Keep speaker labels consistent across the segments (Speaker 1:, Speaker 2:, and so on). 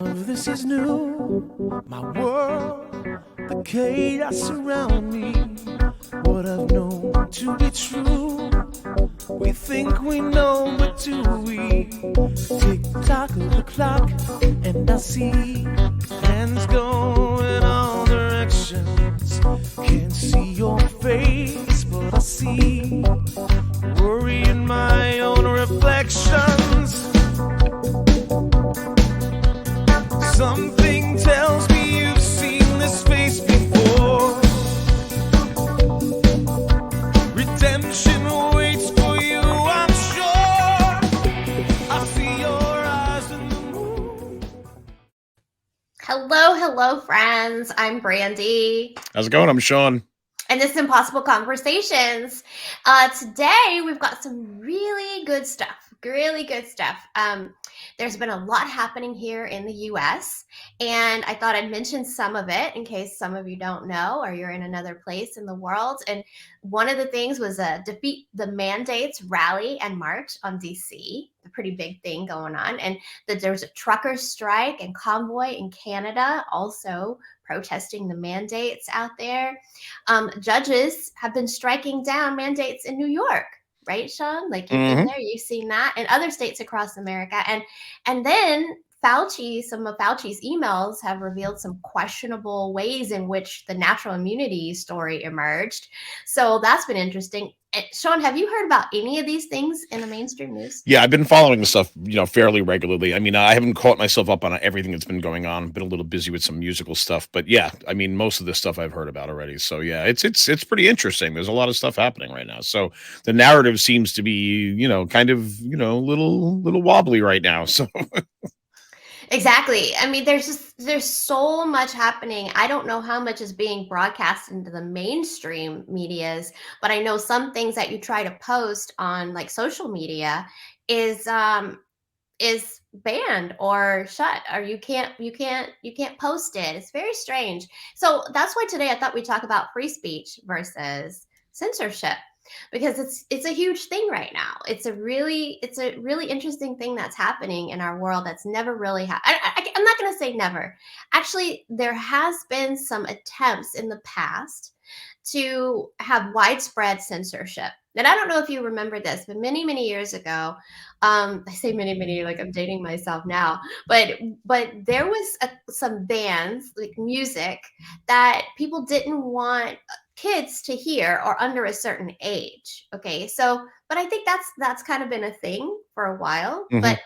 Speaker 1: of this is new. My world, the chaos around me, what I've known to be true. We think we know, but do we? Tick tock of the clock, and I see hands go in all directions. Can't see your face, but I see worry in my own reflections. Something tells me you've seen this face before. Redemption waits for you, I'm sure. I see your eyes in the moon.
Speaker 2: Hello, friends. I'm Brandy.
Speaker 3: How's it going? I'm Sean.
Speaker 2: And this is Impossible Conversations. Today, we've got some really good stuff. There's been a lot happening here in the U.S., and I thought I'd mention some of it in case some of you don't know or you're in another place in the world. And one of the things was a Defeat the Mandates rally and march on D.C., a pretty big thing going on. And there's a trucker strike and convoy in Canada also protesting the mandates out there. Judges have been striking down mandates in New York. Right, Sean? Like you've been there, you've seen that, and other states across America. And then Fauci, some of Fauci's emails have revealed some questionable ways in which the natural immunity story emerged. So that's been interesting. And Sean, have you heard about any of these things in the mainstream news?
Speaker 3: Yeah, I've been following the stuff, fairly regularly. I mean, I haven't caught myself up on everything that's been going on. I've been a little busy with some musical stuff, but yeah, I mean, most of this stuff I've heard about already. So yeah, it's pretty interesting. There's a lot of stuff happening right now. So the narrative seems to be, kind of, little wobbly right now. So
Speaker 2: Exactly. I mean, there's so much happening. I don't know how much is being broadcast into the mainstream medias, but I know some things that you try to post on like social media is banned or shut, or you can't post it. It's very strange. So that's why today I thought we'd talk about free speech versus censorship, because it's a huge thing right now. It's a really interesting thing that's happening in our world that's never really happened. I'm not going to say never. Actually, there has been some attempts in the past to have widespread censorship. And I don't know if you remember this, but many years ago, I say many, like I'm dating myself now, but there was some bands, like music, that people didn't want kids to hear or under a certain age. Okay, so but I think that's kind of been a thing for a while.
Speaker 3: Mhm.
Speaker 2: But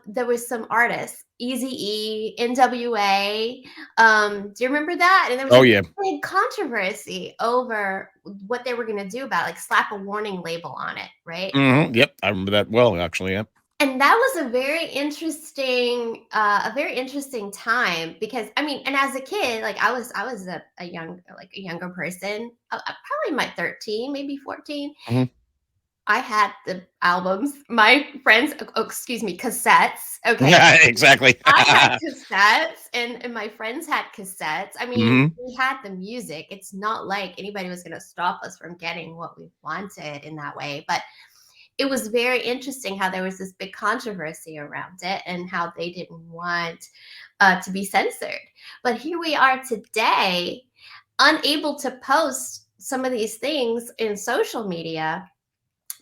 Speaker 2: there was some artists, Eazy-E, NWA. Do you remember that? And there was
Speaker 3: yeah,
Speaker 2: big controversy over what they were going to do about it, like slap a warning label on it, right?
Speaker 3: Yep, I remember that well, actually. Yeah.
Speaker 2: And that was a very interesting time, because I mean, and as a kid, like I was a younger person, probably my 13, maybe 14.
Speaker 3: Mhm.
Speaker 2: I had the albums, my friends, cassettes. Okay.
Speaker 3: Yeah, exactly.
Speaker 2: I had cassettes and my friends had cassettes. I mean, we had the music. It's not like anybody was going to stop us from getting what we wanted in that way. But it was very interesting how there was this big controversy around it and how they didn't want to be censored. But here we are today, unable to post some of these things in social media.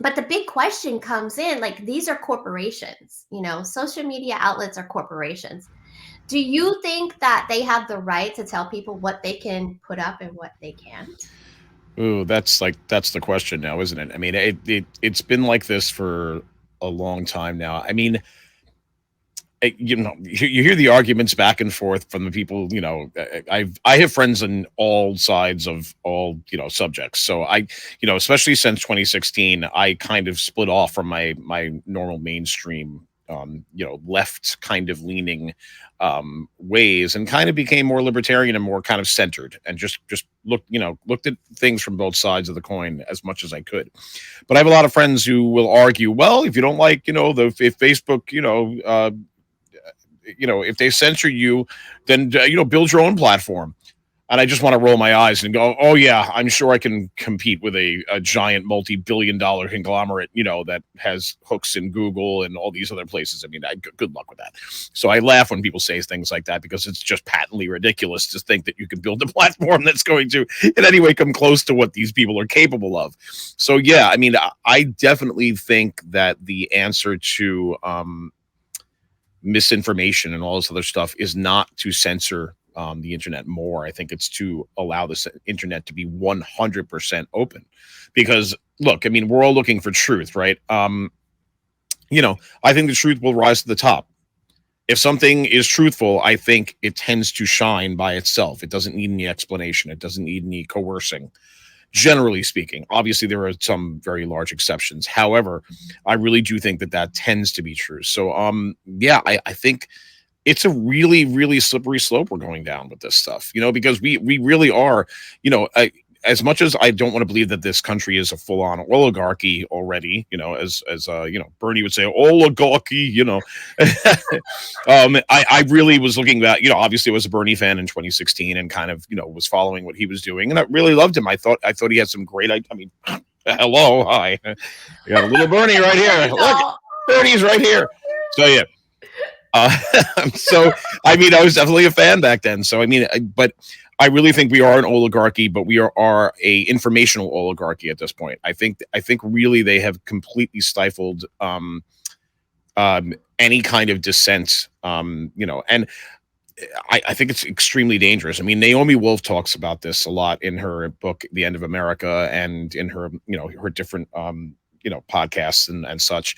Speaker 2: But the big question comes in, like, these are corporations, social media outlets are corporations. Do you think that they have the right to tell people what they can put up and what they can't?
Speaker 3: Ooh, that's the question now, isn't it? I mean, it's been like this for a long time now. I mean, you hear the arguments back and forth from the people. I have friends on all sides of all subjects. So especially since 2016, I kind of split off from my normal mainstream left kind of leaning ways, and kind of became more libertarian and more kind of centered, and just looked at things from both sides of the coin as much as I could. But I have a lot of friends who will argue, well, if you don't like if Facebook if they censor you, then build your own platform. And I just want to roll my eyes and go, oh yeah, I'm sure I can compete with a giant multi-billion-dollar conglomerate, that has hooks in Google and all these other places. I mean, good luck with that. So I laugh when people say things like that because it's just patently ridiculous to think that you can build a platform that's going to in any way come close to what these people are capable of. So yeah, I mean, I definitely think that the answer to misinformation and all this other stuff is not to censor the internet more. I think it's to allow this internet to be 100% open. Because look, I mean, we're all looking for truth, right? I think the truth will rise to the top. If something is truthful, I think it tends to shine by itself. It doesn't need any explanation. It doesn't need any coercing. Generally speaking, obviously there are some very large exceptions. However, I really do think that that tends to be true. So, yeah, I think it's a really, really slippery slope we're going down with this stuff, because we really are, as much as I don't want to believe that this country is a full on oligarchy already, as Bernie would say, oligarchy, I really was looking at, obviously I was a Bernie fan in 2016 and kind of, was following what he was doing. And I really loved him. I thought he had some great, I mean, hello, hi. You got a little Bernie right here. Look, Bernie's right here. So yeah. So, I mean, I was definitely a fan back then. So, I mean, but I really think we are an oligarchy, but we are a informational oligarchy at this point. I think really they have completely stifled any kind of dissent, and I think it's extremely dangerous. I mean, Naomi Wolf talks about this a lot in her book, The End of America, and in her, her different, podcasts and such.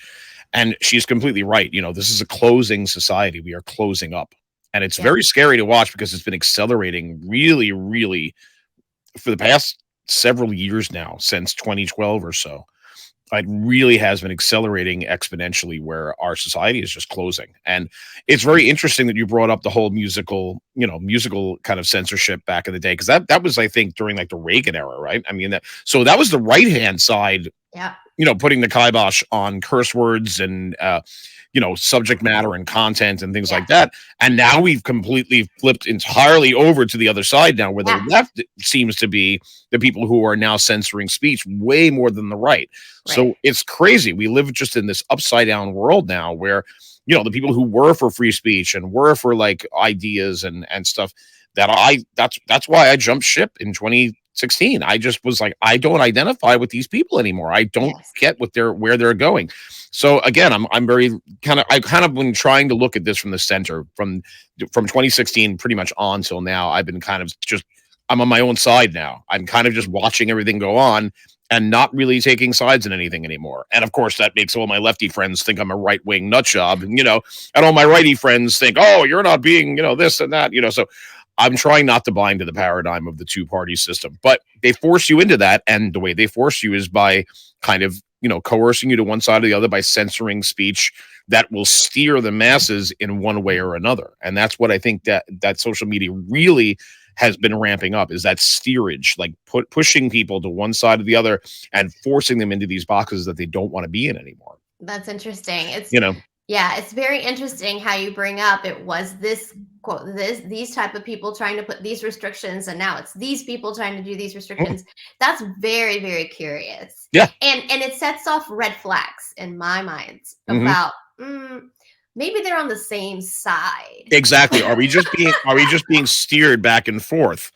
Speaker 3: And she's completely right. This is a closing society. We are closing up. And it's very scary to watch because it's been accelerating really, really for the past several years now, since 2012 or so. It really has been accelerating exponentially where our society is just closing. And it's very interesting that you brought up the whole musical kind of censorship back in the day, because that was, I think, during like the Reagan era, right? I mean, that was the right-hand side, putting the kibosh on curse words and subject matter and content and things like that. And now we've completely flipped entirely over to the other side now, where the left seems to be the people who are now censoring speech way more than the right. So it's crazy. We live just in this upside down world now where, the people who were for free speech and were for like ideas and stuff, that's why I jumped ship in 2016. I just was like, I don't identify with these people anymore. I don't get where they're going. So again, I'm very I kind of been trying to look at this from the center from 2016 pretty much on till now. I've been kind of I'm on my own side now. I'm kind of just watching everything go on and not really taking sides in anything anymore. And of course, that makes all my lefty friends think I'm a right-wing nut job, and all my righty friends think, oh, you're not being, this and that, so I'm trying not to buy into the paradigm of the two-party system, but they force you into that. And the way they force you is by kind of, coercing you to one side or the other by censoring speech that will steer the masses in one way or another. And that's what I think that social media really has been ramping up, is that steerage, like pushing people to one side or the other and forcing them into these boxes that they don't want to be in anymore.
Speaker 2: That's interesting. It's very interesting how you bring up it was this quote these type of people trying to put these restrictions, and now it's these people trying to do these restrictions. That's very, very curious.
Speaker 3: Yeah.
Speaker 2: And it sets off red flags in my mind about maybe they're on the same side.
Speaker 3: Exactly. Are we just being steered back and forth,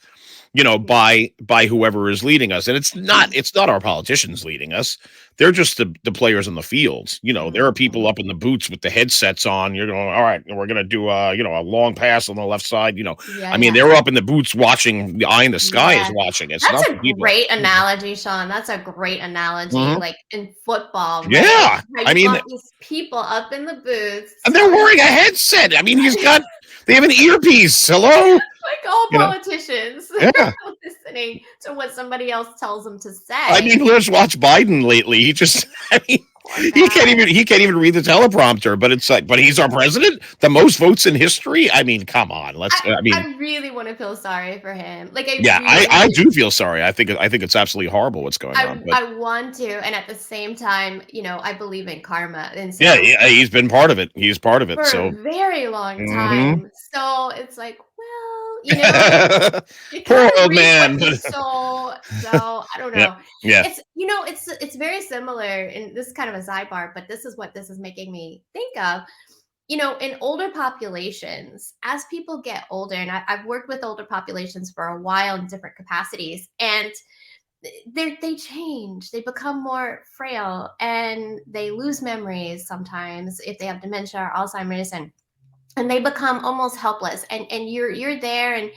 Speaker 3: by whoever is leading us? And it's not our politicians leading us. They're just the players on the field. There are people up in the boots with the headsets on. You're going, all right, we're going to do a long pass on the left side. I mean, they're up in the boots watching. The eye in the sky is watching. It's
Speaker 2: That's
Speaker 3: not
Speaker 2: a great analogy, Sean. That's a great analogy. Like in football. Right?
Speaker 3: Yeah.
Speaker 2: I mean, these people up in the boots.
Speaker 3: And they're wearing a headset. I mean, they have an earpiece. Hello?
Speaker 2: Like all politicians. They're listening to what somebody else tells them to say.
Speaker 3: I mean, let's watch Biden lately. He can't even read the teleprompter, but it's like, but he's our president, the most votes in history. I mean, come on.
Speaker 2: I really want to feel sorry for him. Like,
Speaker 3: I do feel sorry. I think it's absolutely horrible what's going on. But
Speaker 2: I want to, and at the same time, I believe in karma, and so
Speaker 3: he's been part of it. He's part of it
Speaker 2: for a very long time. So it's like, well, you know, it
Speaker 3: Poor
Speaker 2: kind of
Speaker 3: old
Speaker 2: reads what
Speaker 3: man.
Speaker 2: you sow. So I don't
Speaker 3: Yeah.
Speaker 2: know.
Speaker 3: Yeah.
Speaker 2: It's very similar, and this is kind of a sidebar, but this is what this is making me think of. In older populations, as people get older, and I've worked with older populations for a while in different capacities, and they change, they become more frail, and they lose memories sometimes if they have dementia or Alzheimer's, and they become almost helpless, and you're there,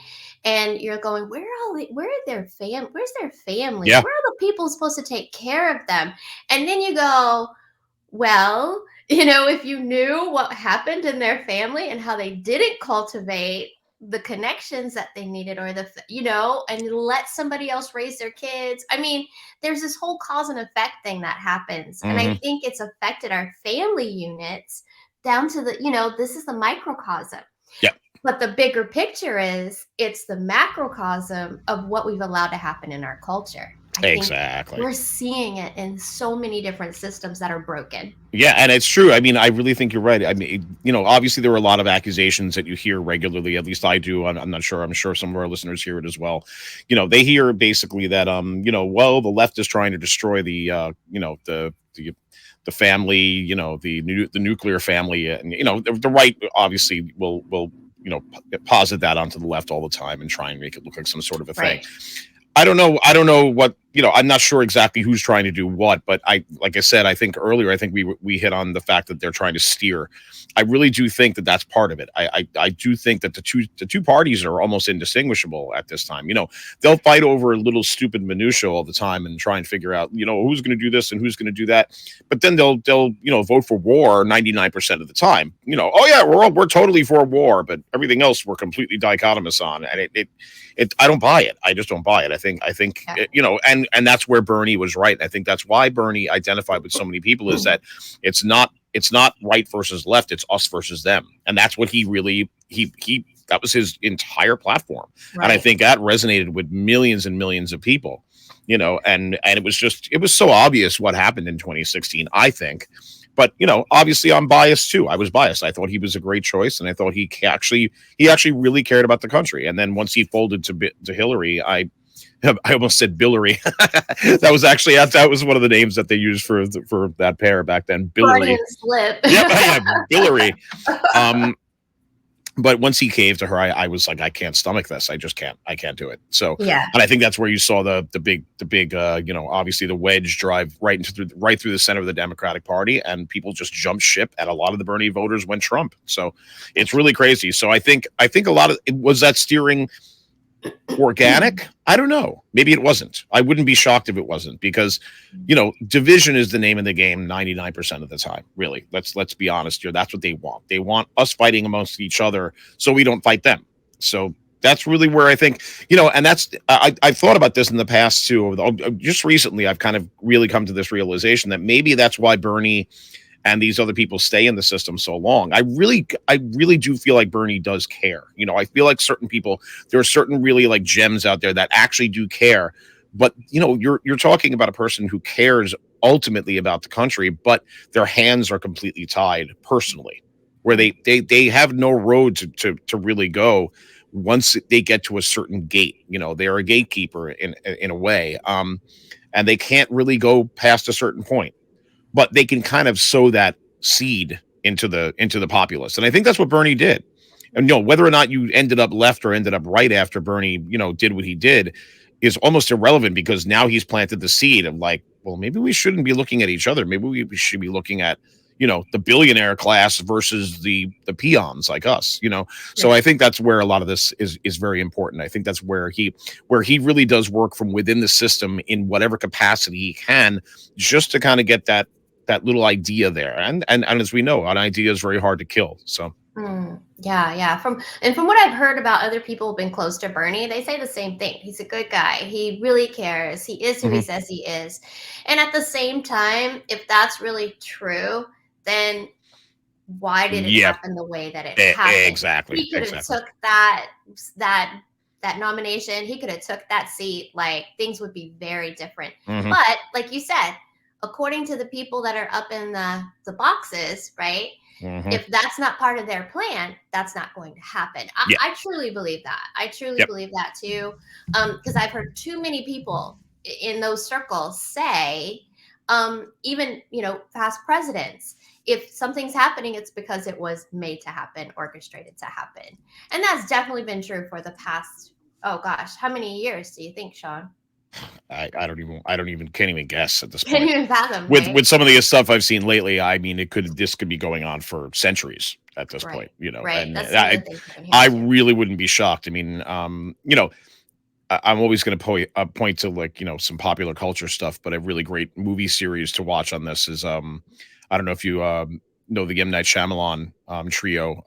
Speaker 2: and you're going, where's their family,
Speaker 3: Yeah.
Speaker 2: where are the people supposed to take care of them? And then you go, well, if you knew what happened in their family and how they didn't cultivate the connections that they needed, or and let somebody else raise their kids. I mean, there's this whole cause and effect thing that happens. And I
Speaker 3: Mhm.
Speaker 2: think it's affected our family units down to this is the microcosm.
Speaker 3: Yeah.
Speaker 2: But the bigger picture is it's the macrocosm of what we've allowed to happen in our culture. I think
Speaker 3: Exactly.
Speaker 2: we're seeing it in so many different systems that are broken.
Speaker 3: Yeah, and it's true. I mean, I really think you're right. I mean, obviously there are a lot of accusations that you hear regularly. At least I do. I'm not sure. I'm sure some of our listeners hear it as well. They hear basically that, well, the left is trying to destroy the family, the nuclear family, and the right obviously will posit that onto the left all the time and try and make it look like some sort of a thing.
Speaker 2: Right.
Speaker 3: I don't know. I don't know what, I'm not sure exactly who's trying to do what, but like I said, I think earlier, I think we hit on the fact that they're trying to steer. I really do think that that's part of it. I do think that the two parties are almost indistinguishable at this time. They'll fight over little stupid minutia all the time and try and figure out, who's going to do this and who's going to do that. But then they'll vote for war 99% of the time. Oh yeah, we're totally for war, but everything else we're completely dichotomous on, and I don't buy it. I just don't buy it. I think
Speaker 2: Yeah.
Speaker 3: and that's where Bernie was right. I think that's why Bernie identified with so many people, is that it's not right versus left, it's us versus them. And that's what he really that was his entire platform. And I
Speaker 2: Right.
Speaker 3: think that resonated with millions and millions of people, and it was so obvious what happened in 2016, I think. But obviously I'm biased too. I was biased. I thought he was a great choice, and I thought he actually really cared about the country. And then once he folded to Hillary, I almost said Billary. that was one of the names that they used for that pair back then. Billary.
Speaker 2: Freudian slip.
Speaker 3: Yep, yeah, Billary. But once he caved to her, I was like, I can't stomach this. I just can't. I can't do it. So,
Speaker 2: Yeah.
Speaker 3: and I think that's where you saw the big obviously the wedge drive right through the center of the Democratic Party, and people just jumped ship, and a lot of the Bernie voters went Trump. So it's really crazy. So I think a lot of it was that steering organic. I don't know. Maybe it wasn't. I wouldn't be shocked if it wasn't, because division is the name of the game 99% of the time. Really, let's be honest here. That's what they want. They want us fighting amongst each other so we don't fight them. So that's really where I think, and that's I've thought about this in the past too. Just recently, I've kind of really come to this realization that maybe that's why Bernie and these other people stay in the system so long. I really do feel like Bernie does care. I feel like there are certain really like gems out there that actually do care. But you're talking about a person who cares ultimately about the country, but their hands are completely tied personally, where they have no road to really go once they get to a certain gate. They're a gatekeeper in a way, and they can't really go past a certain point. But they can kind of sow that seed into the populace. And I think that's what Bernie did. And whether or not you ended up left or ended up right after Bernie, did what he did, is almost irrelevant, because now he's planted the seed of like, well, maybe we shouldn't be looking at each other. Maybe we should be looking at, the billionaire class versus the peons like us, So I think that's where a lot of this is very important. I think that's where he really does work from within the system in whatever capacity he can, just to kind of get that little idea there. And as we know, an idea is very hard to kill. So
Speaker 2: Yeah. From what I've heard about other people who've been close to Bernie, they say the same thing. He's a good guy. He really cares. He is who he says he is. And at the same time, if that's really true, then why did it
Speaker 3: yeah,
Speaker 2: happen the way that it happened?
Speaker 3: exactly.
Speaker 2: He could have took that nomination. He could have took that seat. Like, things would be very different.
Speaker 3: Mhm.
Speaker 2: But like you said, according to the people that are up in the boxes, right?
Speaker 3: Hmm.
Speaker 2: If that's not part of their plan, that's not going to happen.
Speaker 3: Yeah.
Speaker 2: I truly believe that. I truly
Speaker 3: Yep.
Speaker 2: believe that too, because I've heard too many people in those circles say, even past presidents, if something's happening, it's because it was made to happen, orchestrated to happen, and that's definitely been true for the past. Oh gosh, how many years do you think, Sean?
Speaker 3: I don't even can't even guess at this
Speaker 2: Can
Speaker 3: point.
Speaker 2: you even fathom,
Speaker 3: With
Speaker 2: right?
Speaker 3: some of the stuff I've seen lately, I mean, this could be going on for centuries at this
Speaker 2: Right,
Speaker 3: point, you know,
Speaker 2: right.
Speaker 3: and
Speaker 2: That's some of the
Speaker 3: I
Speaker 2: things I've been
Speaker 3: I
Speaker 2: hearing too.
Speaker 3: really wouldn't be shocked. I mean, I'm always going to point to, like, some popular culture stuff, but a really great movie series to watch on this is I don't know if you know the M. Night Shyamalan trio,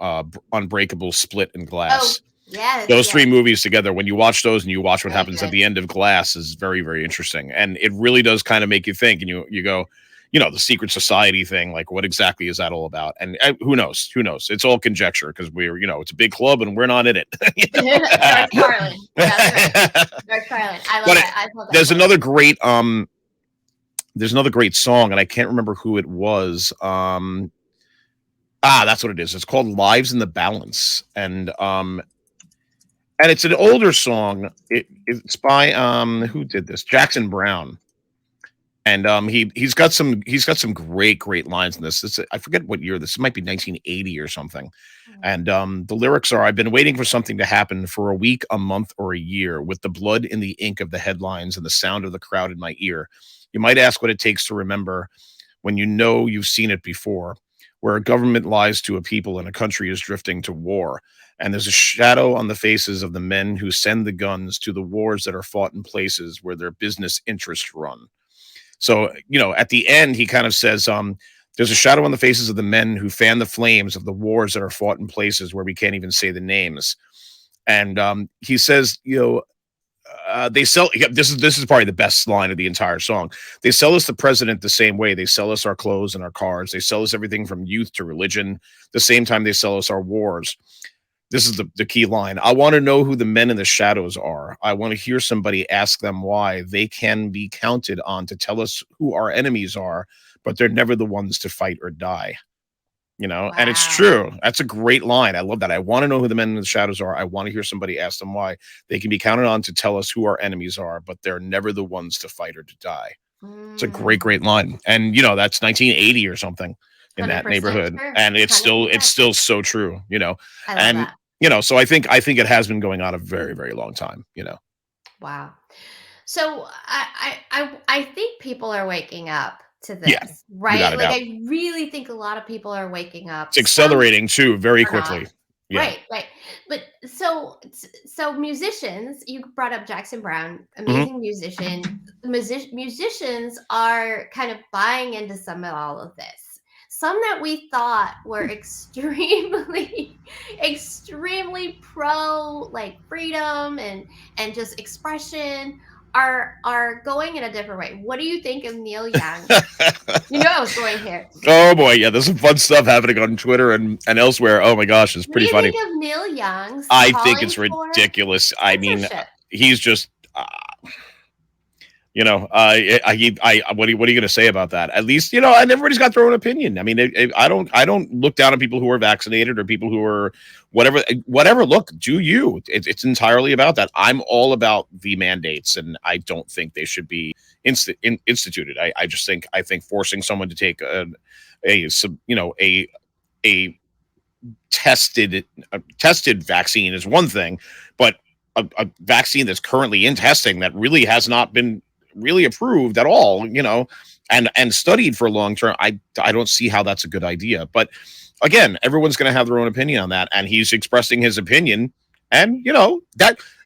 Speaker 3: Unbreakable, Split, and
Speaker 2: Oh,
Speaker 3: Glass.
Speaker 2: yes,
Speaker 3: Those
Speaker 2: yes.
Speaker 3: three movies together, when you watch those and you watch what
Speaker 2: Very
Speaker 3: happens at
Speaker 2: good.
Speaker 3: the end of Glass, is very, very interesting, and it really does kind of make you think, and you go, the secret society thing, like, what exactly is that all about? And who knows? Who knows? It's all conjecture because it's a big club and we're not in it. You
Speaker 2: George Carlin. That's right.
Speaker 3: know?
Speaker 2: George Carlin. I love
Speaker 3: But
Speaker 2: that. I love that
Speaker 3: there's
Speaker 2: quote.
Speaker 3: another great song, and I can't remember who it was. That's what it is. It's called "Lives in the Balance," and it's an older song. It's by who did this? Jackson Brown, and he's got some great lines in this. I forget what year this. It might be 1980 or something.
Speaker 2: Mm.
Speaker 3: And the lyrics are: "I've been waiting for something to happen for a week, a month, or a year, with the blood in the ink of the headlines and the sound of the crowd in my ear. You might ask what it takes to remember when you know you've seen it before, where a government lies to a people and a country is drifting to war. And there's a shadow on the faces of the men who send the guns to the wars that are fought in places where their business interests run." So, at the end, he kind of says, there's a shadow on the faces of the men who fan the flames of the wars that are fought in places where we can't even say the names. And he says, they sell. Yeah, this is probably the best line of the entire song. They sell us the president the same way. They sell us our clothes and our cars. They sell us everything from youth to religion. The same time they sell us our wars. This is the key line. I want to know who the men in the shadows are. I want to hear somebody ask them why. They can be counted on to tell us who our enemies are, but they're never the ones to fight or die. And it's
Speaker 2: Wow.
Speaker 3: true. That's a great line. I love that. I want to know who the men in the shadows are. I want to hear somebody ask them why. They can be counted on to tell us who our enemies are, but they're never the ones to fight or to die. It's a great
Speaker 2: Mm.
Speaker 3: line. And that's 1980 or something in that
Speaker 2: 100%
Speaker 3: neighborhood.
Speaker 2: true.
Speaker 3: And it's
Speaker 2: 100%.
Speaker 3: still so true.
Speaker 2: I love
Speaker 3: And
Speaker 2: that.
Speaker 3: so I think it has been going on a very, very long time.
Speaker 2: Wow. So I think people are waking up to
Speaker 3: Yeah,
Speaker 2: this,
Speaker 3: without
Speaker 2: right?
Speaker 3: a
Speaker 2: Like
Speaker 3: doubt.
Speaker 2: I really think a lot of people are waking up.
Speaker 3: It's
Speaker 2: Some
Speaker 3: accelerating too very
Speaker 2: are not.
Speaker 3: quickly. Yeah.
Speaker 2: Right, right. But so musicians, you brought up Jackson Brown,
Speaker 3: Mhm.
Speaker 2: amazing musician. Musicians are kind of buying into some of all of this. Some that we thought were extremely, extremely pro like freedom and just expression are going in a different way. What do you think of Neil Young? You know I was going here.
Speaker 3: Oh boy, yeah, there's some fun stuff happening on Twitter and elsewhere. Oh my gosh, it's
Speaker 2: What do
Speaker 3: pretty
Speaker 2: you
Speaker 3: funny.
Speaker 2: think of Neil Young's
Speaker 3: I think
Speaker 2: calling
Speaker 3: it's
Speaker 2: for
Speaker 3: ridiculous. I mean,
Speaker 2: censorship?
Speaker 3: he's just what are you going to say about that? At least, and everybody's got their own opinion. I mean, I don't look down on people who are vaccinated or people who are whatever. Look, do you? It's entirely about that. I'm all about the mandates, and I don't think they should be instituted. I think forcing someone to take a tested vaccine is one thing, but a vaccine that's currently in testing that really has not been really approved at all, and studied for long term, I don't see how that's a good idea. But again, everyone's going to have their own opinion on that, and he's expressing his opinion, and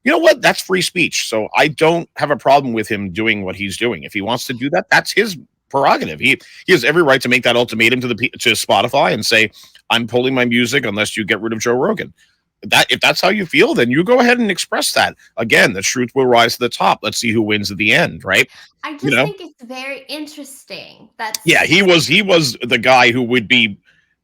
Speaker 3: what, that's free speech. So I don't have a problem with him doing what he's doing. If he wants to do that, that's his prerogative. He has every right to make that ultimatum to Spotify and say, I'm pulling my music unless you get rid of Joe Rogan. That if that's how you feel, then you go ahead and express that. Again, the truth will rise to the top. Let's see who wins at the end, right?
Speaker 2: I
Speaker 3: You
Speaker 2: just
Speaker 3: know?
Speaker 2: think it's very interesting. That's
Speaker 3: Yeah, he was the guy who would be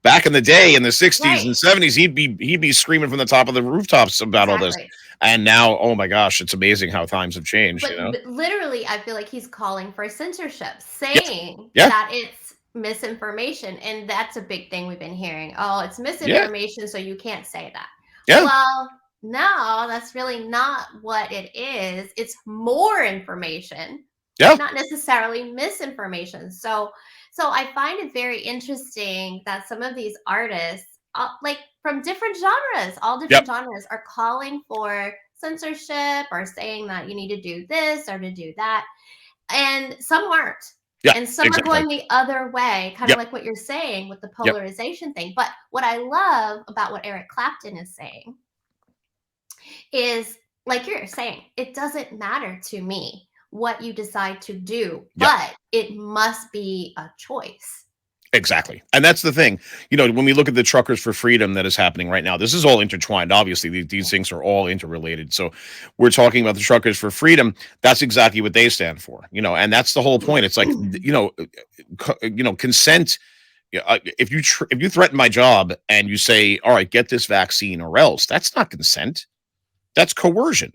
Speaker 3: back in the day in the 60s
Speaker 2: right.
Speaker 3: and 70s, he'd be screaming from the top of the rooftops about all this.
Speaker 2: Exactly.
Speaker 3: And now, oh my gosh, it's amazing how times have changed.
Speaker 2: But literally, I feel like he's calling for censorship,
Speaker 3: Yeah,
Speaker 2: saying
Speaker 3: yeah.
Speaker 2: that it's misinformation. And that's a big thing we've been hearing. Oh, it's
Speaker 3: Yeah,
Speaker 2: misinformation, so you can't say that.
Speaker 3: yeah,
Speaker 2: Well, no, that's really not what it is. It's more information,
Speaker 3: yeah,
Speaker 2: not necessarily misinformation. So I find it very interesting that some of these artists, like from different genres, all
Speaker 3: yep,
Speaker 2: different genres, are calling for censorship or saying that you need to do this or to do that, and some aren't.
Speaker 3: yeah,
Speaker 2: And some are
Speaker 3: exactly.
Speaker 2: going the other way, kind of
Speaker 3: Yep,
Speaker 2: like what you're saying with the
Speaker 3: yep,
Speaker 2: polarization thing. But what I love about what Eric Clapton is saying is, like you're saying, it doesn't matter to me what you decide to do,
Speaker 3: yep.
Speaker 2: but it must be a choice.
Speaker 3: Exactly. And that's the thing. When we look at the truckers for freedom that is happening right now, this is all intertwined. Obviously, these things are all interrelated. So we're talking about the truckers for freedom. That's exactly what they stand for, and that's the whole point. It's like, consent. If you threaten my job and you say, all right, get this vaccine or else, that's not consent. That's coercion.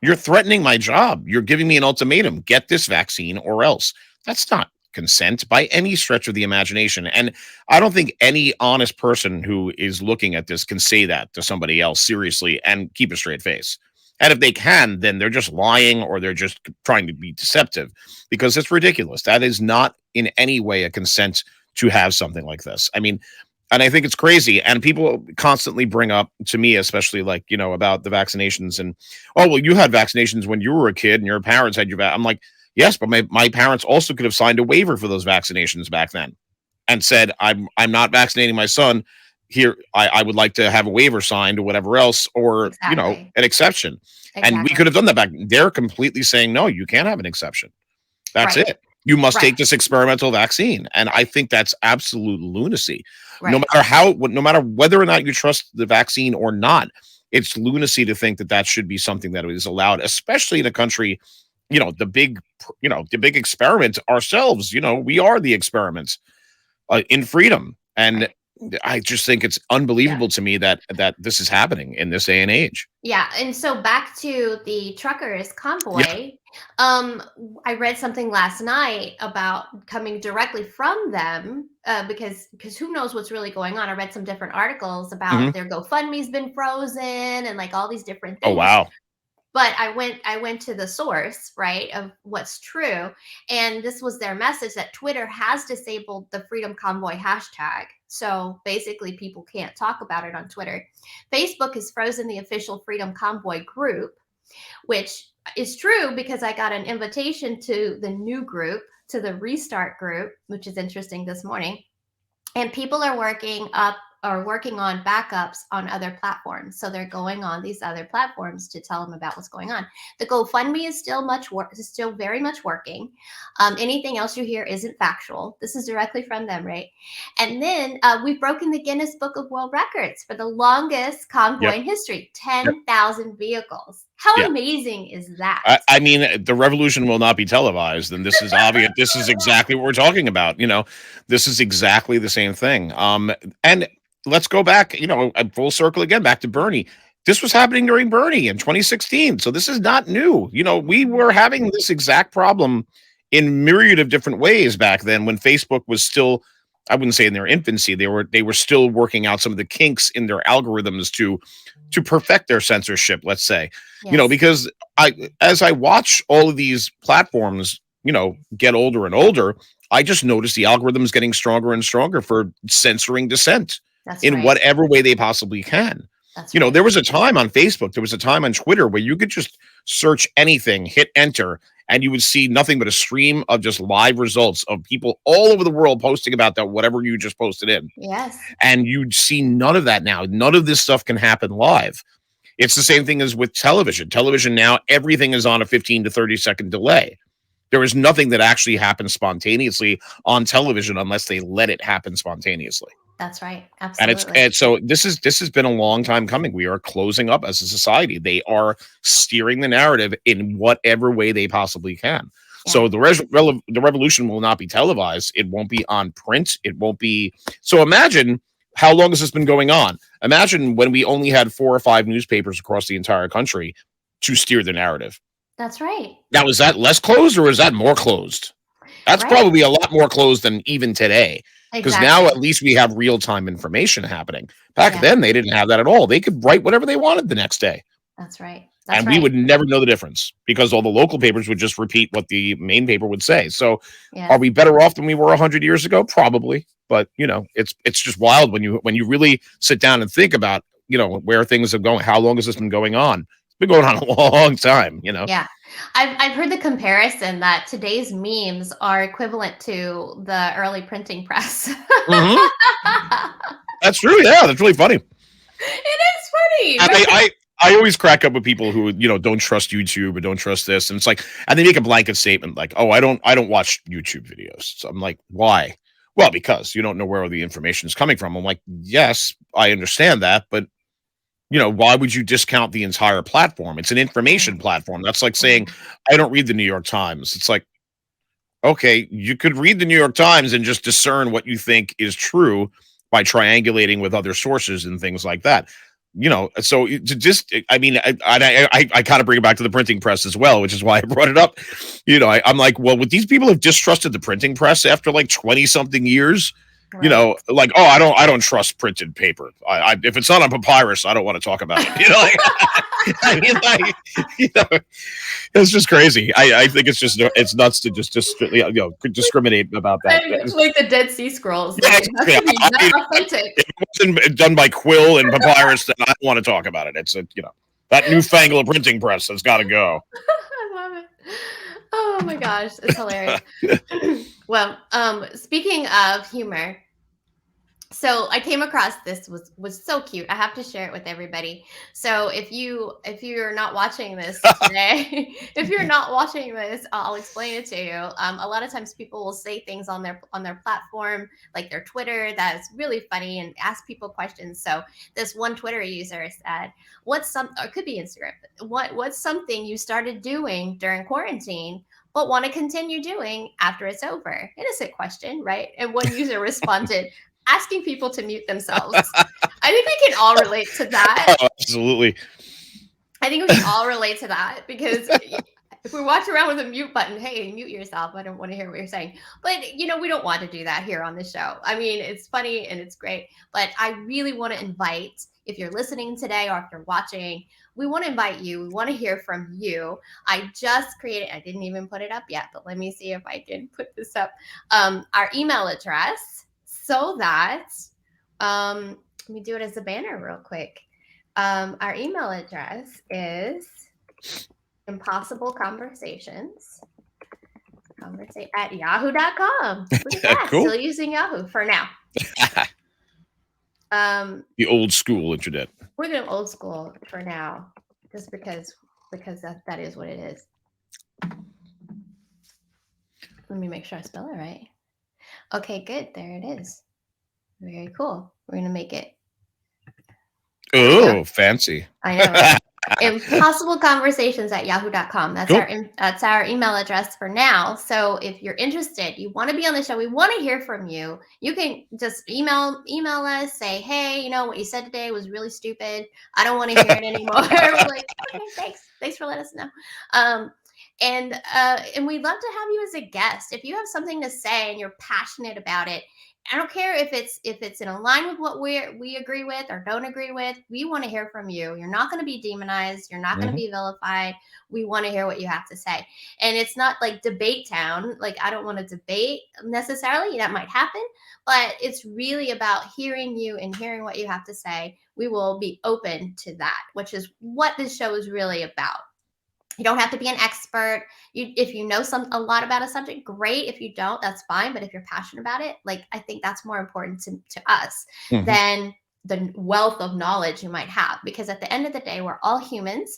Speaker 3: You're threatening my job. You're giving me an ultimatum. Get this vaccine or else. That's not consent by any stretch of the imagination. And I don't think any honest person who is looking at this can say that to somebody else seriously and keep a straight face. And if they can, then they're just lying or they're just trying to be deceptive because it's ridiculous. That is not in any way a consent to have something like this. I mean, and I think it's crazy. And people constantly bring up to me, especially like, about the vaccinations and, oh, well, you had vaccinations when you were a kid and your parents had I'm like, yes, but my parents also could have signed a waiver for those vaccinations back then and said, I'm not vaccinating my son. Here, I would like to have a waiver signed or whatever else, or,
Speaker 2: Exactly.
Speaker 3: an exception. And we
Speaker 2: Exactly.
Speaker 3: could have done that back. They're completely saying, no, you can't have an exception. That's
Speaker 2: Right.
Speaker 3: it. You must
Speaker 2: Right.
Speaker 3: take this experimental vaccine. And I think that's absolute lunacy. No
Speaker 2: Right.
Speaker 3: matter no matter whether or not you trust the vaccine or not, it's lunacy to think that that should be something that is allowed, especially in a country, the big experiment ourselves. We are the experiments in freedom. And
Speaker 2: Right.
Speaker 3: I just think it's
Speaker 2: Yeah.
Speaker 3: unbelievable to me that this is happening in this day and age.
Speaker 2: Yeah, and so back to the truckers
Speaker 3: Yeah.
Speaker 2: convoy, I read something last night about coming directly from them, because who knows what's really going on. I read some different articles
Speaker 3: Hmm.
Speaker 2: about their GoFundMe's been frozen and like all these different
Speaker 3: Oh,
Speaker 2: things.
Speaker 3: wow.
Speaker 2: But I went to the source, right, of what's true, and this was their message that Twitter has disabled the Freedom Convoy hashtag. So basically people can't talk about it on Twitter. Facebook has frozen the official Freedom Convoy group, which is true because I got an invitation to the new group, to the restart group, which is interesting this morning. And people are working on backups on other platforms, so they're going on these other platforms to tell them about what's going on. The GoFundMe is still very much working. Anything else you hear isn't factual. This is directly from them, right? And then we've broken the Guinness Book of World Records for the longest convoy
Speaker 3: Yep.
Speaker 2: in history,
Speaker 3: Yep.
Speaker 2: 10,000 vehicles. How
Speaker 3: Yeah.
Speaker 2: amazing is that?
Speaker 3: I mean, the revolution will not be televised, and this is obvious. This is exactly what we're talking about. This is exactly the same thing. And let's go back, full circle again, back to Bernie. This was happening during Bernie in 2016, so this is not new. We were having this exact problem in myriad of different ways back then when Facebook was still, I wouldn't say in their infancy, they were still working out some of the kinks in their algorithms to perfect their censorship, let's say.
Speaker 2: Yes.
Speaker 3: Because as I watch all of these platforms, get older and older, I just notice the algorithms getting stronger and stronger for censoring dissent
Speaker 2: That's
Speaker 3: in
Speaker 2: right.
Speaker 3: whatever way they possibly can.
Speaker 2: That's right.
Speaker 3: There was a time on Facebook, there was a time on Twitter where you could just search anything, hit enter, and you would see nothing but a stream of just live results of people all over the world posting about that, whatever you just posted in.
Speaker 2: Yes.
Speaker 3: And you'd see none of that now. None of this stuff can happen live. It's the same thing as with television. Television now, everything is on a 15 to 30-second delay. There is nothing that actually happens spontaneously on television unless they let it happen spontaneously.
Speaker 2: That's right.
Speaker 3: And it's
Speaker 2: Absolutely.
Speaker 3: and so this has been a long time coming. We are closing up as a society. They are steering the narrative in whatever way they possibly can.
Speaker 2: Yeah.
Speaker 3: So the revolution will not be televised. It won't be on print. It won't be. So imagine how long has this been going on? Imagine when we only had 4 or 5 newspapers across the entire country to steer the narrative.
Speaker 2: That's right.
Speaker 3: Now, is that less closed or is that more closed? That's
Speaker 2: Right.
Speaker 3: probably a lot more closed than even today. Because now
Speaker 2: Exactly.
Speaker 3: at least we have real-time information happening. Back
Speaker 2: Yeah,
Speaker 3: then, they didn't have that at all. They could write whatever they wanted the next day,
Speaker 2: that's right. That's
Speaker 3: and we
Speaker 2: right.
Speaker 3: would never know the difference because all the local papers would just repeat what the main paper would say. So, are
Speaker 2: Yes.
Speaker 3: we better off than we were 100 years ago? Probably. But, it's just wild when you really sit down and think about, where things are going. How long has this been going on? It's been going on a long time.
Speaker 2: Yeah. I've heard the comparison that today's memes are equivalent to the early printing press.
Speaker 3: Mhm. That's true. Yeah, that's really funny.
Speaker 2: It is
Speaker 3: And
Speaker 2: funny.
Speaker 3: I always crack up with people who don't trust YouTube or don't trust this, and it's like, and they make a blanket statement like, "Oh, I don't watch YouTube videos." So I'm like, "Why?" Well, because you don't know where the information is coming from. I'm like, "Yes, I understand that, but why would you discount the entire platform? It's an information
Speaker 2: Mhm,
Speaker 3: platform. That's like saying
Speaker 2: mhm,
Speaker 3: I don't read the New York Times. It's like, okay, you could read the New York Times and just discern what you think is true by triangulating with other sources and things like that. So to just, I mean, I kind of bring it back to the printing press as well, which is why I brought it up. I'm like, well, would these people have distrusted the printing press after like 20 something years?
Speaker 2: right.
Speaker 3: Like, oh, I don't trust printed paper. If it's not on papyrus, I don't want to talk about it. Like, I mean, like, you know, it's just crazy. I think it's nuts to just discriminate about that.
Speaker 2: And like the Dead Sea Scrolls,
Speaker 3: Yeah,
Speaker 2: like it has
Speaker 3: exactly.
Speaker 2: to be that authentic.
Speaker 3: If it wasn't done by quill and papyrus, then I don't want to talk about it. It's that newfangled printing press that's got to go.
Speaker 2: I love it. Oh my gosh, it's hilarious. Well, speaking of humor, so I came across this was so cute. I have to share it with everybody. So if you're not watching this today, if you're not watching this, I'll explain it to you. A lot of times people will say things on their platform, like their Twitter, that's really funny and ask people questions. So this one Twitter user said, "What's some or it could be Instagram? What's something you started doing during quarantine?" But want to continue doing after it's over? Innocent question, right? And one user responded, asking people to mute themselves. I think we can all relate to that.
Speaker 3: Oh, absolutely.
Speaker 2: I think we can all relate to that because if we watch around with a mute button, hey, mute yourself. I don't want to hear what you're saying. But, we don't want to do that here on the show. I mean, it's funny and it's great. But I really want to invite, if you're listening today or if you're watching, we want to invite you. We want to hear from you. I just created, I didn't even put it up yet, but let me see if I can put this up. Our email address so that, let me do it as a banner real quick. Our email address is impossible conversations at yahoo.com. Look at that.
Speaker 3: Cool.
Speaker 2: Still using Yahoo for now.
Speaker 3: The old school internet.
Speaker 2: We're going old school for now, just because that is what it is. Let me make sure I spell it right. Okay, good. There it is. Very cool. We're going to make it.
Speaker 3: Oh, fancy.
Speaker 2: I know, right? Impossible conversations at yahoo.com. That's
Speaker 3: Cool.
Speaker 2: that's our email address for now. So if you're interested, you want to be on the show, we want to hear from you. You can just email us, say, hey, what you said today was really stupid. I don't want to hear it anymore. We're like, okay, thanks for letting us know. And we'd love to have you as a guest. If you have something to say and you're passionate about it, I don't care if it's in line with what we agree with or don't agree with. We want to hear from you. You're not going to be demonized. You're not going to
Speaker 3: Mhm.
Speaker 2: be vilified. We want to hear what you have to say. And it's not like debate town. Like, I don't want to debate necessarily. That might happen, but it's really about hearing you and hearing what you have to say. We will be open to that, which is what this show is really about. You don't have to be an expert. If you know a lot about a subject, great. If you don't, that's fine. But if you're passionate about it, like, I think that's more important to us
Speaker 3: Mhm.
Speaker 2: than the wealth of knowledge you might have. Because at the end of the day, we're all humans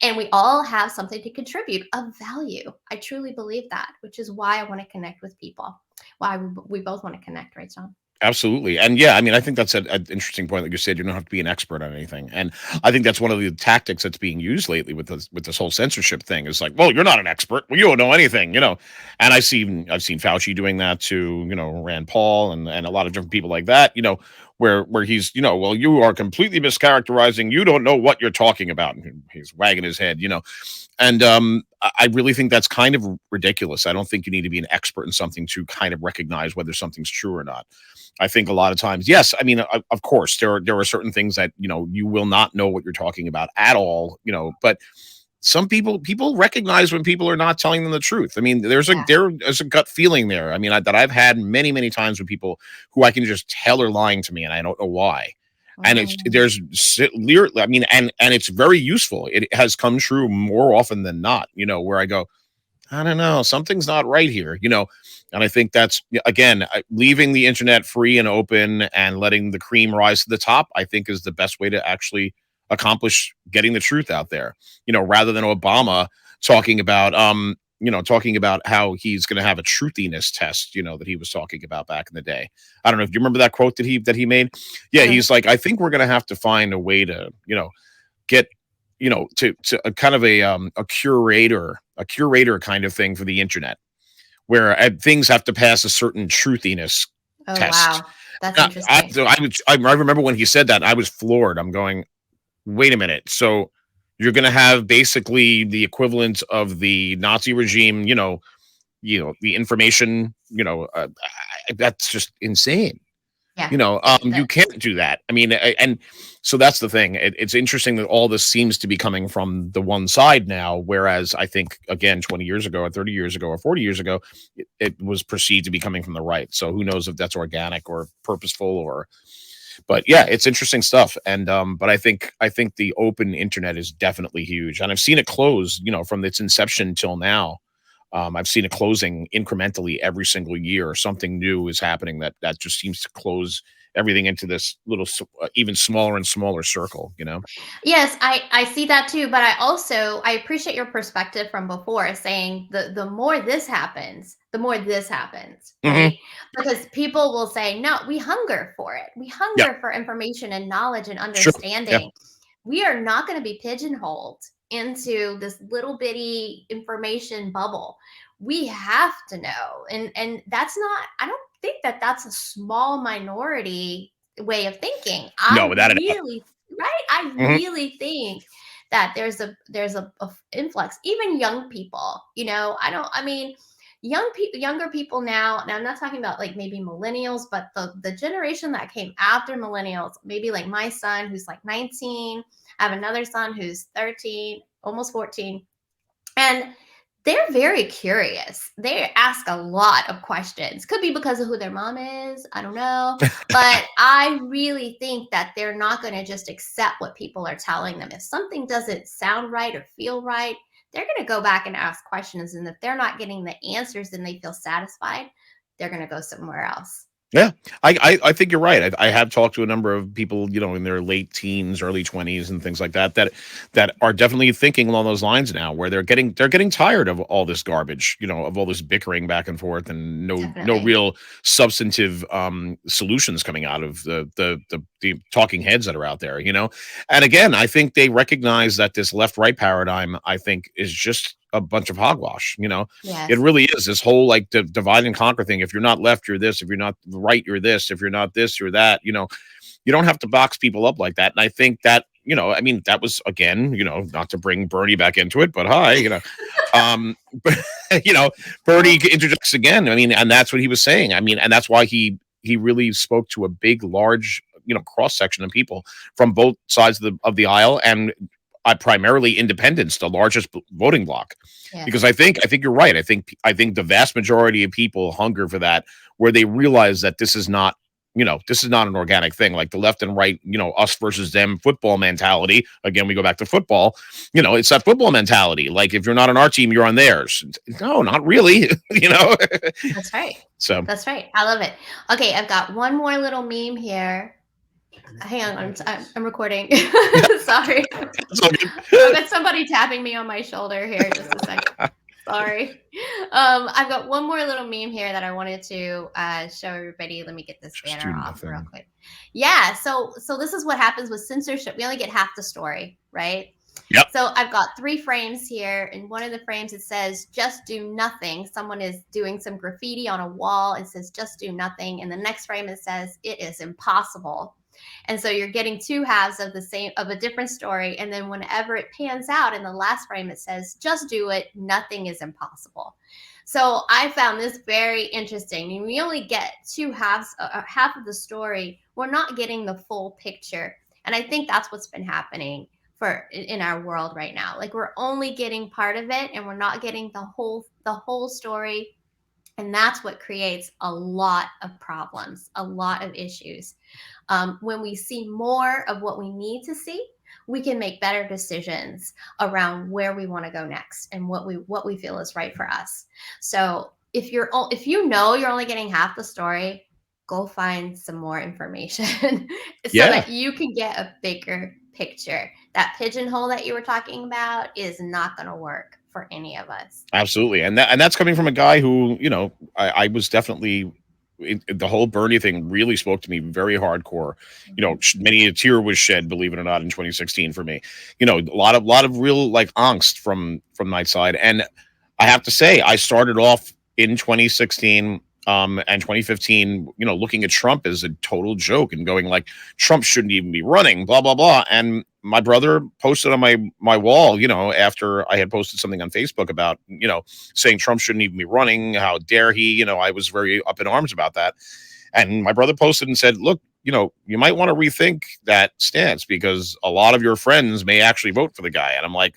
Speaker 2: and we all have something to contribute of value. I truly believe that, which is why I want to connect with people. Why we both want to connect, right, John?
Speaker 3: Absolutely. And yeah, I mean, I think that's an interesting point. Like you said, you don't have to be an expert on anything. And I think that's one of the tactics that's being used lately with this whole censorship thing is like, well, you're not an expert. Well, you don't know anything. And I've seen Fauci doing that to, Rand Paul and a lot of different people like that. where he's, well, you are completely mischaracterizing. You don't know what you're talking about. And he's wagging his head, and I really think that's kind of ridiculous. I don't think you need to be an expert in something to kind of recognize whether something's true or not. I think a lot of times, yes, I mean, of course, there are certain things that you will not know what you're talking about at all, but some people recognize when people are not telling them the truth. I mean,
Speaker 2: Yeah.
Speaker 3: there's a gut feeling there. I mean, that I've had many times with people who I can just tell are lying to me, and I don't know why. And I mean, and it's very useful. It has come true more often than not. Where I go, I don't know, something's not right here. And I think that's, again, leaving the internet free and open and letting the cream rise to the top, I think is the best way to actually accomplish getting the truth out there, rather than Obama talking about, talking about how he's going to have a truthiness test, that he was talking about back in the day. I don't know if you remember that quote that he made. Yeah. He's like, I think we're going to have to find a way to, get, to a kind of a curator kind of thing for the internet, where things have to pass a certain truthiness
Speaker 2: Oh,
Speaker 3: test.
Speaker 2: wow. That's
Speaker 3: I,
Speaker 2: interesting.
Speaker 3: I remember when he said that, I was floored. I'm going, wait a minute. So you're going to have basically the equivalent of the Nazi regime, the information, that's just insane.
Speaker 2: Yeah.
Speaker 3: You can't do that. I mean, and so that's the thing. It's interesting that all this seems to be coming from the one side now, whereas I think, again, 20 years ago or 30 years ago or 40 years ago, it was perceived to be coming from the right. So who knows if that's organic or purposeful, but yeah, it's interesting stuff. And but I think the open internet is definitely huge, and I've seen it close, from its inception till now. I've seen it closing incrementally every single year. Something new is happening that just seems to close everything into this little even smaller and smaller circle.
Speaker 2: Yes, I see that too, but I appreciate your perspective from before, saying the more this happens, the more this happens,
Speaker 3: Hmm.
Speaker 2: right? Because people will say, no, we hunger for it. We
Speaker 3: Yeah,
Speaker 2: hunger for information and knowledge and
Speaker 3: sure. Yeah,
Speaker 2: understanding. We are not going to be pigeonholed into this little bitty information bubble. We have to know. And that's not, I don't think that that's a small minority way of thinking.
Speaker 3: no,
Speaker 2: I
Speaker 3: without a doubt.
Speaker 2: really, right? I
Speaker 3: Hmm.
Speaker 2: really think that there's a influx, even young people, I mean, younger people now I'm not talking about like maybe millennials, but the generation that came after millennials, maybe like my son who's like 19. I have another son who's 13, almost 14, and they're very curious. They ask a lot of questions. Could be because of who their mom is. I don't know. But I really think that they're not going to just accept what people are telling them. If something doesn't sound right or feel right, they're going to go back and ask questions. And if they're not getting the answers and they feel satisfied, they're going to go somewhere else.
Speaker 3: Yeah, I think you're right. I have talked to a number of people, in their late teens, early 20s, and things like that are definitely thinking along those lines now, where they're getting tired of all this garbage, of all this bickering back and forth, and no
Speaker 2: Definitely.
Speaker 3: real substantive solutions coming out of the talking heads that are out there. And again, I think they recognize that this left right paradigm, I think, is just a bunch of hogwash. It
Speaker 2: Yes.
Speaker 3: really is this whole like divide and conquer thing. If you're not left, you're this. If you're not right, you're this. If you're not this, you're that. You don't have to box people up like that. And I think that, I mean, that was, again, not to bring Bernie back into it, but hi, but, Bernie interjects again. I mean, and that's what he was saying. I mean, and that's why he really spoke to a big, large, cross section of people from both sides of the aisle, and primarily independents, the largest voting bloc. Because
Speaker 2: Yes.
Speaker 3: I think you're right. I think the vast majority of people hunger for that, where they realize that this is not, this is not an organic thing, like the left and right, us versus them football mentality. Again, we go back to football. It's that football mentality. Like, if you're not on our team, you're on theirs. No, not really.
Speaker 2: That's right.
Speaker 3: So
Speaker 2: That's right. I love it. Okay, I've got one more little meme here. Hang on, I'm recording. Sorry.
Speaker 3: it's all
Speaker 2: I've
Speaker 3: good.
Speaker 2: got somebody tapping me on my shoulder here. Just a second. Sorry. I've got one more little meme here that I wanted to show everybody. Let me get this
Speaker 3: Just
Speaker 2: banner
Speaker 3: do
Speaker 2: off real
Speaker 3: nothing.
Speaker 2: quick. Yeah. So this is what happens with censorship. We only get half the story, right?
Speaker 3: Yep.
Speaker 2: So I've got 3 frames here. In one of the frames, it says, just do nothing. Someone is doing some graffiti on a wall. It says, just do nothing. In the next frame, it says, it is impossible. And so you're getting 2 halves of a different story. And then whenever it pans out in the last frame, it says, just do it. Nothing is impossible. So I found this very interesting. We only get 2 halves, half of the story. We're not getting the full picture. And I think that's what's been happening in our world right now. Like, we're only getting part of it, and we're not getting the whole story. And that's what creates a lot of problems, a lot of issues. When we see more of what we need to see, we can make better decisions around where we want to go next and what we feel is right for us. So if you know you're only getting half the story, go find some more information so that you can get a bigger picture. That pigeonhole that you were talking about is not going to work for any of us.
Speaker 3: Absolutely. And that's coming from a guy who, I was definitely, the whole Bernie thing really spoke to me very hardcore. Many a tear was shed, believe it or not, in 2016 for me. A lot of real like angst from my side. And I have to say, I started off in 2016 and 2015, looking at Trump as a total joke and going like, Trump shouldn't even be running, blah, blah, blah. And my brother posted on my wall, after I had posted something on Facebook about, saying Trump shouldn't even be running. How dare he? I was very up in arms about that. And my brother posted and said, look, you might want to rethink that stance because a lot of your friends may actually vote for the guy. And I'm like,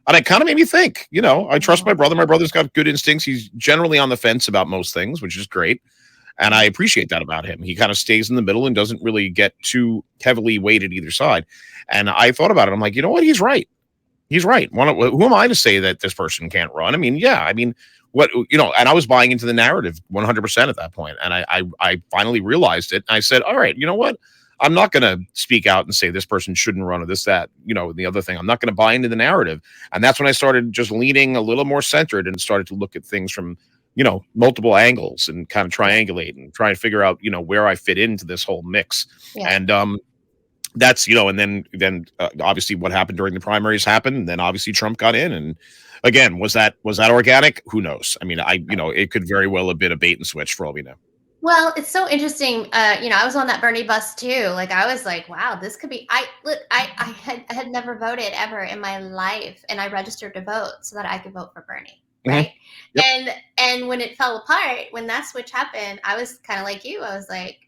Speaker 3: and it kind of made me think, I trust my brother. My brother's got good instincts. He's generally on the fence about most things, which is great. And I appreciate that about him. He kind of stays in the middle and doesn't really get too heavily weighted either side. And I thought about it. I'm like, you know what? He's right. He's right. Who am I to say that this person can't run? I mean, what, and I was buying into the narrative 100% at that point. And I finally realized it. And I said, all right, you know what? I'm not going to speak out and say this person shouldn't run or this, that, the other thing. I'm not going to buy into the narrative. And that's when I started just leaning a little more centered and started to look at things from, multiple angles and kind of triangulate and try and figure out, where I fit into this whole mix. Yeah. And that's, and then obviously what happened during the primaries happened. And then obviously Trump got in. And again, was that organic? Who knows? I mean, it could very well have been a bait and switch for all we know.
Speaker 2: Well, it's so interesting. I was on that Bernie bus too. Like, I was like, wow, this could be, I had never voted ever in my life. And I registered to vote so that I could vote for Bernie. Right. Mm-hmm. Yep. And when it fell apart, when that switch happened, I was kind of like you. I was like,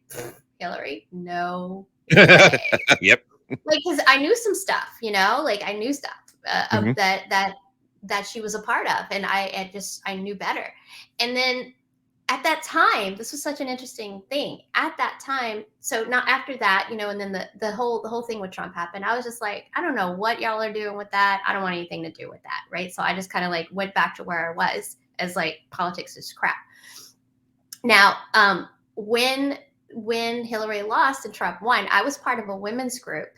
Speaker 2: Hillary, no way.
Speaker 3: Yep.
Speaker 2: Like, because I knew some stuff, like I knew stuff mm-hmm. that she was a part of, and I knew better. And then at that time, this was such an interesting thing. At that time, so not after that, and then the whole thing with Trump happened. I was just like, I don't know what y'all are doing with that. I don't want anything to do with that, right? So I just kind of like went back to where I was, as like politics is crap. Now, when Hillary lost and Trump won, I was part of a women's group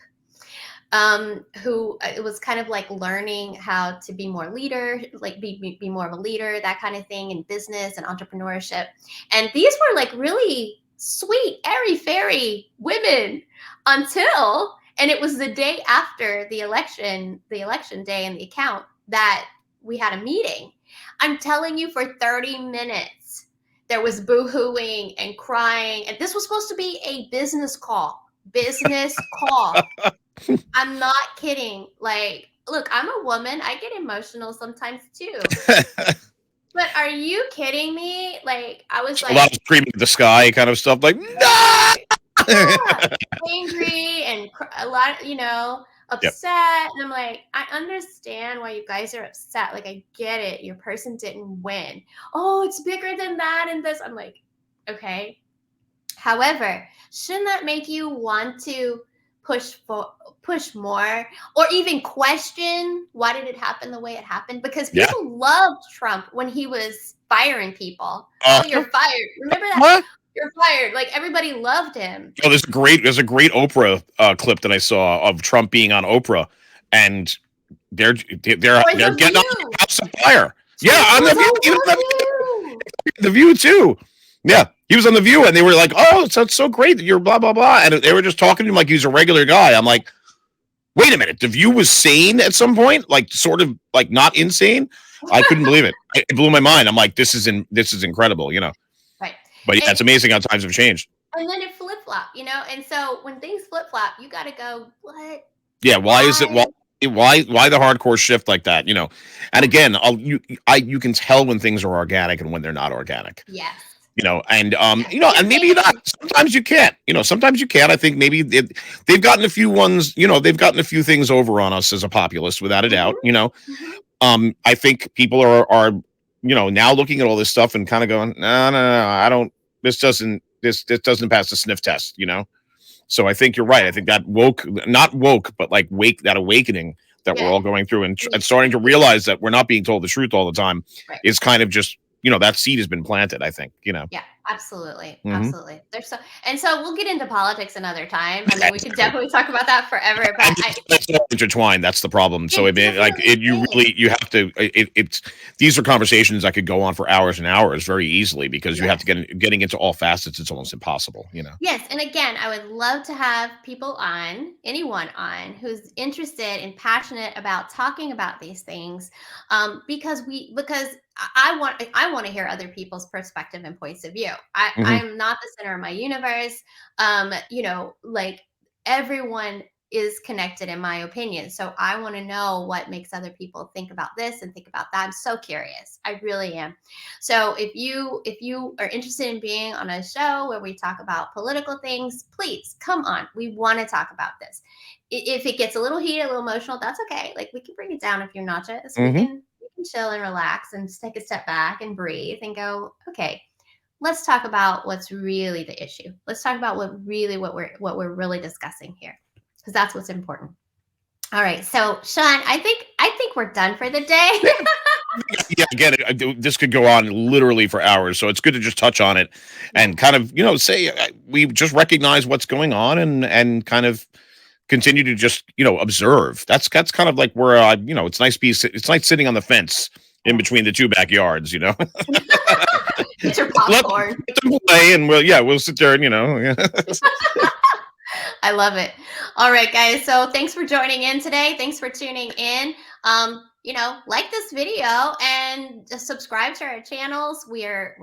Speaker 2: who it was kind of like learning how to be more leader, like be more of a leader, that kind of thing in business and entrepreneurship. And these were like really sweet, airy-fairy women until, and it was the day after the election day and the account that we had a meeting. I'm telling you, for 30 minutes, there was boo-hooing and crying. And this was supposed to be a business call. I'm not kidding. Like, look, I'm a woman. I get emotional sometimes too. But are you kidding me? Like, I was like,
Speaker 3: a lot of screaming at the sky kind of stuff. Like, no!
Speaker 2: Yeah, angry and a lot, upset. Yep. And I'm like, I understand why you guys are upset. Like, I get it. Your person didn't win. Oh, it's bigger than that and this. I'm like, okay. However, shouldn't that make you want to push more, or even question why did it happen the way it happened? Because people loved Trump when he was firing people. Oh, you're fired. Remember that? What? You're fired. Like, everybody loved him.
Speaker 3: Oh, there's a great Oprah clip that I saw of Trump being on Oprah, and they're getting on the house of fire. Yeah, on the View. The View too. Yeah, he was on The View, and they were like, "Oh, it's so great that you're blah blah blah," and they were just talking to him like he's a regular guy. I'm like, Wait a minute, The View was sane at some point, like sort of like not insane. I couldn't believe it. It blew my mind. I'm like, this is incredible, you know.
Speaker 2: Right.
Speaker 3: But yeah, it's amazing how times have changed.
Speaker 2: And then it flip flop, you know. And so when things flip flop, you got to go, what?
Speaker 3: Yeah, why is it why the hardcore shift like that, you know? And again, you can tell when things are organic and when they're not organic.
Speaker 2: Yes.
Speaker 3: You know, and
Speaker 2: Yes.
Speaker 3: you know, and maybe not. Sometimes you can't. You know, sometimes you can't. I think maybe they've gotten a few ones. You know, they've gotten a few things over on us as a populace, without a doubt. You know, I think people are you know now looking at all this stuff and kind of going, no, I don't. This doesn't pass the sniff test. You know, so I think you're right. I think that not woke, but like that awakening that we're all going through and starting to realize that we're not being told the truth all the time is kind of just, you know, that seed has been planted, I think, you know.
Speaker 2: Yeah, absolutely. Absolutely. There's so we'll get into politics another time. I mean, we could definitely talk about that forever. But
Speaker 3: it's all intertwined. That's the problem. So I mean, like you have to. It's these are conversations that could go on for hours and hours very easily because you have to getting into all facets. It's almost impossible, you know.
Speaker 2: Yes, and again, I would love to have people on, anyone on, who's interested and passionate about talking about these things, because I want to hear other people's perspective and points of view. I'm not the center of my universe. You know, like everyone is connected in my opinion. So I want to know what makes other people think about this and think about that. I'm so curious. I really am. So if you are interested in being on a show where we talk about political things, please come on. We want to talk about this. If it gets a little heated, a little emotional, that's okay. Like we can bring it down if you're not just. We can chill and relax and just take a step back and breathe and go, okay, let's talk about what's really the issue. Let's talk about what we're really discussing here, because that's what's important. All right. So Sean, I think we're done for the day.
Speaker 3: Yeah, again, this could go on literally for hours, so it's good to just touch on it and kind of, you know, say we just recognize what's going on and kind of continue to just, you know, observe. That's kind of like where you know, it's nice sitting on the fence in between the two backyards, you know.
Speaker 2: Get your popcorn.
Speaker 3: Let them play and we'll sit there and, you know.
Speaker 2: I love it. All right, guys. So thanks for joining in today. Thanks for tuning in. You know, like this video and just subscribe to our channels. We're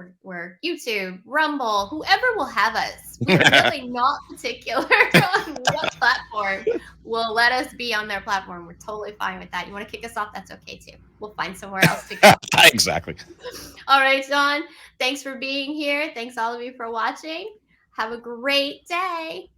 Speaker 2: YouTube, Rumble, whoever will have us. We're really not particular on what platform will let us be on their platform. We're totally fine with that. You want to kick us off? That's okay too. We'll find somewhere else to go.
Speaker 3: Exactly.
Speaker 2: All right, Sean. Thanks for being here. Thanks all of you for watching. Have a great day.